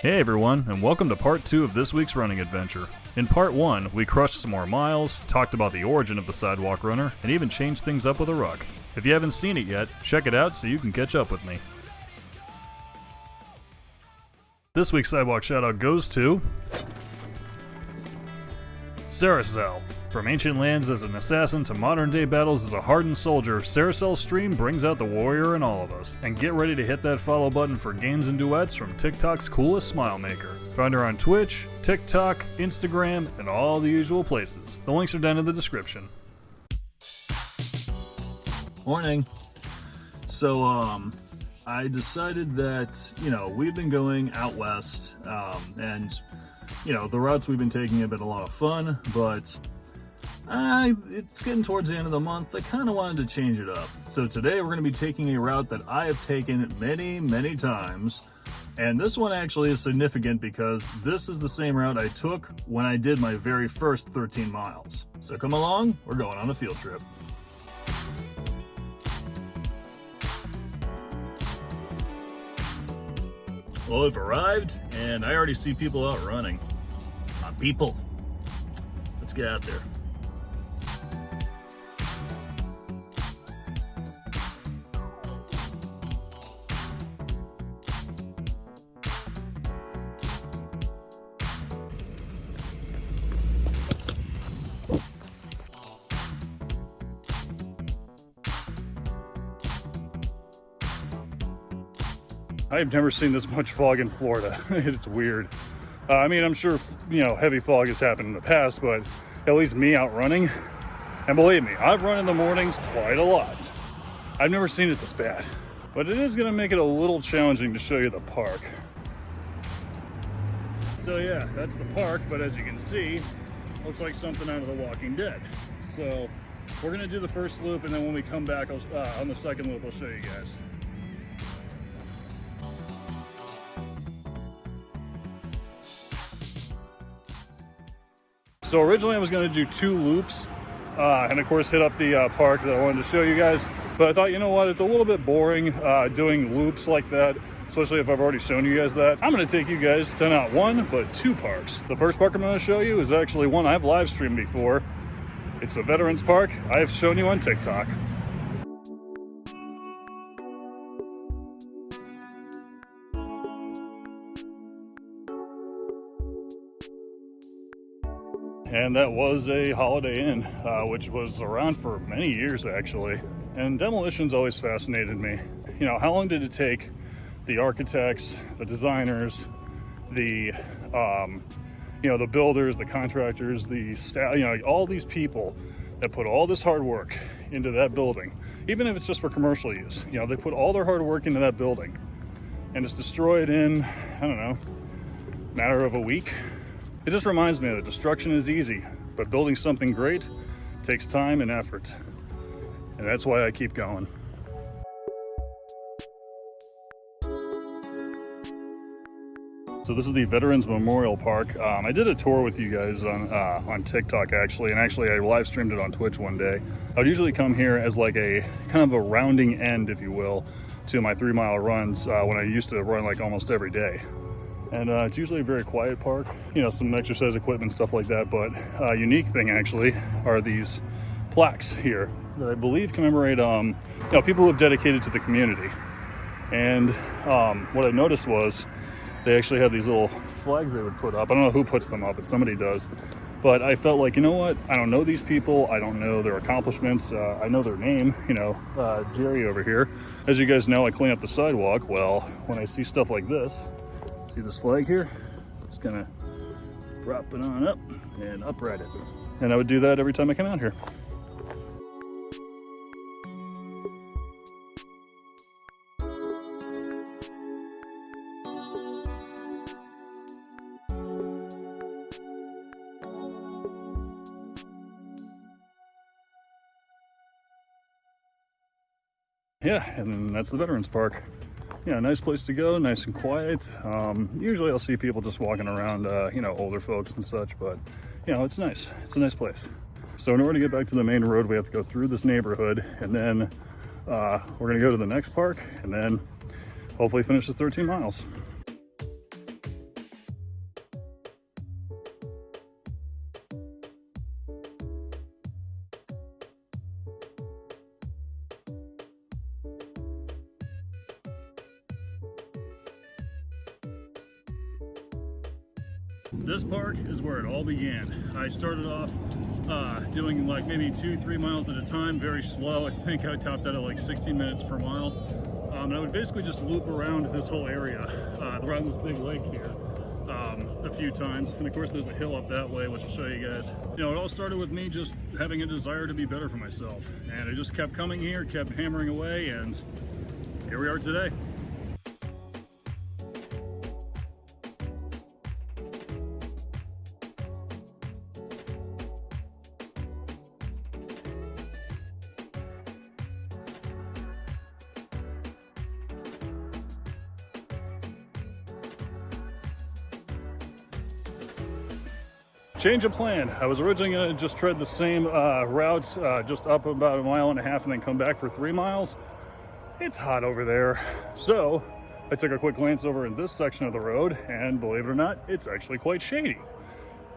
Hey everyone, and welcome to part 2 of this week's running adventure. In part 1, we crushed some more miles, talked about the origin of the Sidewalk Runner, and even changed things up with a ruck. If you haven't seen it yet, check it out so you can catch up with me. This week's Sidewalk shoutout goes to Sariscel. From ancient lands as an assassin to modern-day battles as a hardened soldier, Sariscel's stream brings out the warrior in all of us. And get ready to hit that follow button for games and duets from TikTok's coolest smile maker. Find her on Twitch, TikTok, Instagram, and all the usual places. The links are down in the description. Morning. So, I decided that, we've been going out west, and, the routes we've been taking have been a lot of fun, but it's getting towards the end of the month. I kind of wanted to change it up. So today we're going to be taking a route that I have taken many times. And this one actually is significant because this is the same route I took when I did my very first 13 miles. So come along, we're going on a field trip. Well, we've arrived and I already see people out running. People, let's get out there. I've never seen this much fog in Florida. It's weird. I'm sure, heavy fog has happened in the past, but at least me out running, and believe me, I've run in the mornings quite a lot. I've never seen it this bad, but it is going to make it a little challenging to show you the park. So yeah, that's the park, but as you can see, looks like something out of The Walking Dead. So we're going to do the first loop, and then when we come back on the second loop, I'll show you guys. So originally I was going to do 2 loops and of course hit up the park that I wanted to show you guys. But I thought, you know what, it's a little bit boring doing loops like that, especially if I've already shown you guys that. I'm going to take you guys to not 1, but 2 parks. The first park I'm going to show you is actually one I've live streamed before. It's a Veterans Park. I've shown you on TikTok. And that was a Holiday Inn, which was around for many years actually. And demolition's always fascinated me. How long did it take the architects, the designers, the the builders, the contractors, the staff, all these people that put all this hard work into that building, even if it's just for commercial use. They put all their hard work into that building, and it's destroyed in, I don't know, matter of a week. It just reminds me that destruction is easy, but building something great takes time and effort. And that's why I keep going. So this is the Veterans Memorial Park. I did a tour with you guys on TikTok actually, and actually I live streamed it on Twitch one day. I would usually come here as like a kind of a rounding end, if you will, to my 3-mile runs when I used to run like almost every day. And it's usually a very quiet park, some exercise equipment, stuff like that. But a unique thing actually are these plaques here that I believe commemorate people who have dedicated to the community. And what I noticed was they actually have these little flags they would put up. I don't know who puts them up, but somebody does. But I felt like, you know what? I don't know these people. I don't know their accomplishments. I know their name, Jerry over here. As you guys know, I clean up the sidewalk. Well, when I see stuff like this, see this flag here? I'm just gonna prop it on up and upright it. And I would do that every time I come out here. Yeah, and then that's the Veterans Park. Yeah, nice place to go, nice and quiet. Usually I'll see people just walking around, older folks and such, but, it's nice. It's a nice place. So in order to get back to the main road, we have to go through this neighborhood, and then we're gonna go to the next park, and then hopefully finish the 13 miles. This park is where it all began. I started off doing like maybe 2-3 miles at a time, very slow. I think I topped out at like 16 minutes per mile. And I would basically just loop around this whole area, around this big lake here, a few times. And of course there's a hill up that way, which I'll show you guys. You know, it all started with me just having a desire to be better for myself. And I just kept coming here, kept hammering away, and here we are today. Change of plan. I was originally going to just tread the same route, just up about 1.5 miles and then come back for 3 miles. It's hot over there. So I took a quick glance over in this section of the road, and believe it or not, it's actually quite shady.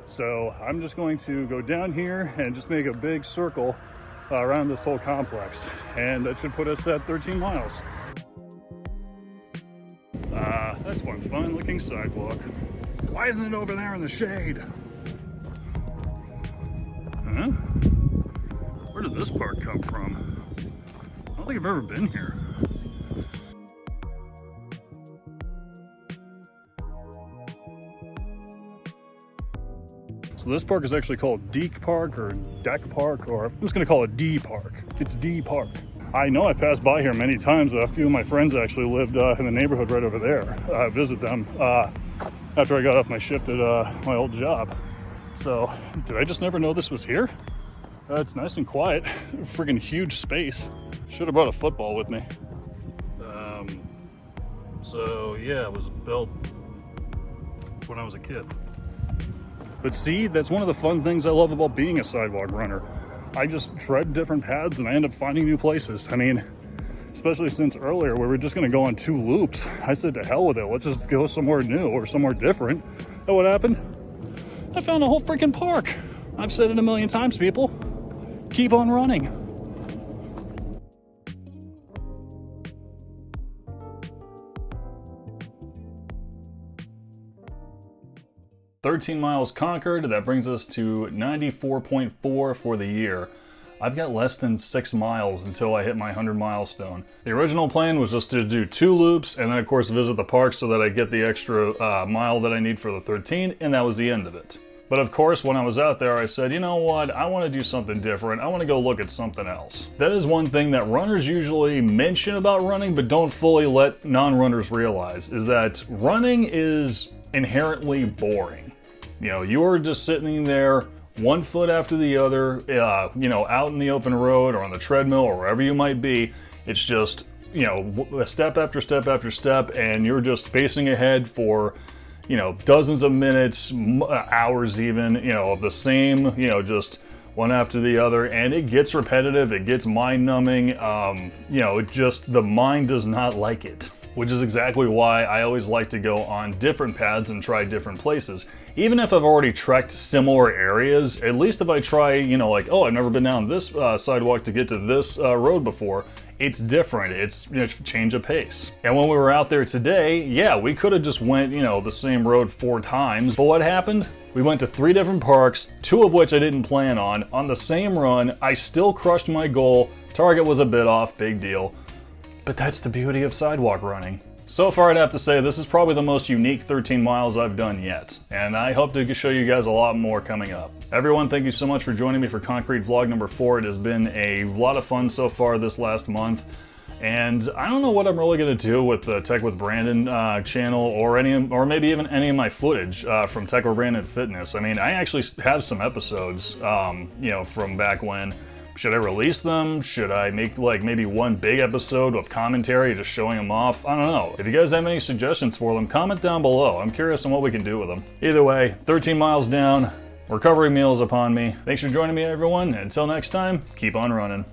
So I'm just going to go down here and just make a big circle around this whole complex. And that should put us at 13 miles. That's one fun looking sidewalk. Why isn't it over there in the shade? Huh? Where did this park come from? I don't think I've ever been here. So this park is actually called Deek Park or Deck Park, or I'm just gonna call it D Park. It's D Park. I know I passed by here many times. A few of my friends actually lived in the neighborhood right over there. I visit them after I got off my shift at my old job. So, did I just never know this was here? It's nice and quiet. Friggin' huge space. Should have brought a football with me. So yeah, it was built when I was a kid. But see, that's one of the fun things I love about being a sidewalk runner. I just tread different paths and I end up finding new places. I mean, especially since earlier we were just gonna go on 2 loops. I said to hell with it, let's just go somewhere new or somewhere different. And what happened? I found a whole freaking park. I've said it a million times, people. Keep on running. "13 miles conquered." That brings us to 94.4 for the year. I've got less than 6 miles until I hit my 100 milestone. The original plan was just to do 2 loops and then of course visit the park so that I get the extra mile that I need for the 13, and that was the end of it. But of course, when I was out there, I said, you know what, I want to do something different. I want to go look at something else. That is one thing that runners usually mention about running, but don't fully let non-runners realize, is that running is inherently boring. You know, you're just sitting there, one foot after the other, you know, out in the open road or on the treadmill or wherever you might be. It's just, you know, step after step after step, and you're just facing ahead for, you know, dozens of minutes, hours even, you know, of the same, you know, just one after the other, and it gets repetitive, it gets mind-numbing, you know, it just, the mind does not like it, which is exactly why I always like to go on different paths and try different places. Even if I've already trekked similar areas, at least if I try, you know, like, oh, I've never been down this sidewalk to get to this road before, it's different. It's, you know, change of pace. And when we were out there today, yeah, we could have just went, you know, the same road 4 times. But what happened? We went to 3 different parks, 2 of which I didn't plan on the same run. I still crushed my goal. Target was a bit off, big deal. But that's the beauty of sidewalk running. So far, I'd have to say this is probably the most unique 13 miles I've done yet, and I hope to show you guys a lot more coming up. Everyone, thank you so much for joining me for Concrete Vlog number 4. It has been a lot of fun so far this last month, and I don't know what I'm really going to do with the Tech with Brandon channel, or maybe even any of my footage from Tech with Brandon Fitness. I mean, I actually have some episodes, you know, from back when. Should I release them? Should I make like maybe one big episode of commentary just showing them off? I don't know. If you guys have any suggestions for them, comment down below. I'm curious on what we can do with them. Either way, 13 miles down, recovery meal is upon me. Thanks for joining me, everyone. Until next time, keep on running.